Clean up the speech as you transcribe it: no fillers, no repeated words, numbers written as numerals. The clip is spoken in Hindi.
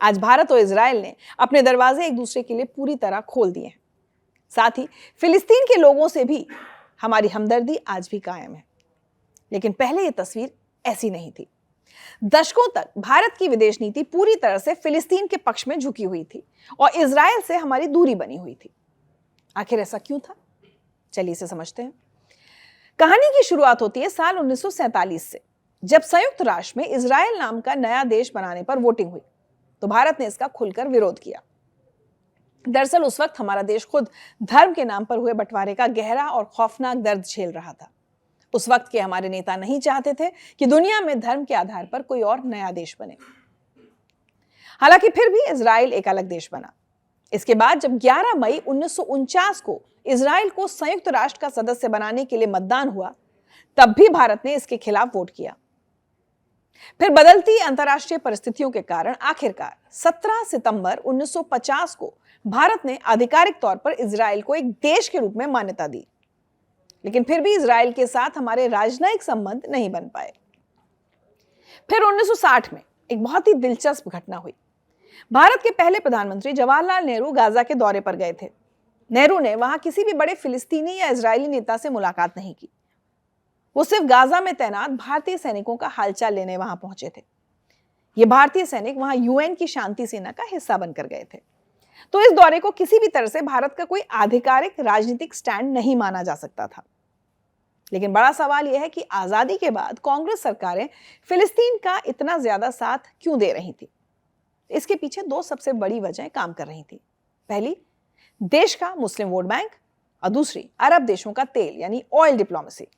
आज भारत और इजराइल ने अपने दरवाजे एक दूसरे के लिए पूरी तरह खोल दिए हैं। साथ ही फिलिस्तीन के लोगों से भी हमारी हमदर्दी आज भी कायम है। लेकिन पहले यह तस्वीर ऐसी नहीं थी। दशकों तक भारत की विदेश नीति पूरी तरह से फिलिस्तीन के पक्ष में झुकी हुई थी और इजराइल से हमारी दूरी बनी हुई थी। आखिर ऐसा क्यों था? चलिए इसे समझते हैं। कहानी की शुरुआत होती है साल 1947 से, जब संयुक्त राष्ट्र में इजराइल नाम का नया देश बनाने पर वोटिंग हुई तो भारत ने इसका खुलकर विरोध किया। दरअसल उस वक्त हमारा देश खुद धर्म के नाम पर हुए बंटवारे का गहरा और खौफनाक दर्द झेल रहा था। उस वक्त के हमारे नेता नहीं चाहते थे कि दुनिया में धर्म के आधार पर कोई और नया देश बने। हालांकि फिर भी इजराइल एक अलग देश बना। इसके बाद जब 11 मई 1949 को इजराइल को संयुक्त राष्ट्र का सदस्य बनाने के लिए मतदान हुआ, तब भी भारत ने इसके खिलाफ वोट किया। फिर बदलती अंतर्राष्ट्रीय परिस्थितियों के कारण आखिरकार 17 सितंबर 1950 को भारत ने आधिकारिक तौर पर इजराइल को एक देश के रूप में मान्यता दी। लेकिन फिर भी इजराइल के साथ हमारे राजनयिक संबंध नहीं बन पाए। फिर 1960 में एक बहुत ही दिलचस्प घटना हुई। भारत के पहले प्रधानमंत्री जवाहरलाल नेहरू गाजा के दौरे पर गए थे। नेहरू ने वहां किसी भी बड़े फिलिस्तीनी या इजरायली नेता से मुलाकात नहीं की। वो सिर्फ गाजा में तैनात भारतीय सैनिकों का हालचाल लेने वहां पहुंचे थे। ये भारतीय सैनिक वहां यूएन की शांति सेना का हिस्सा बनकर गए थे। तो इस दौरे को किसी भी तरह से भारत का कोई आधिकारिक राजनीतिक स्टैंड नहीं माना जा सकता था। लेकिन बड़ा सवाल यह है कि आजादी के बाद कांग्रेस सरकारें फिलिस्तीन का इतना ज्यादा साथ क्यों दे रही थी? इसके पीछे दो सबसे बड़ी वजहें काम कर रही थी। पहली, देश का मुस्लिम वोट बैंक और दूसरी अरब देशों का तेल यानी ऑयल डिप्लोमेसी।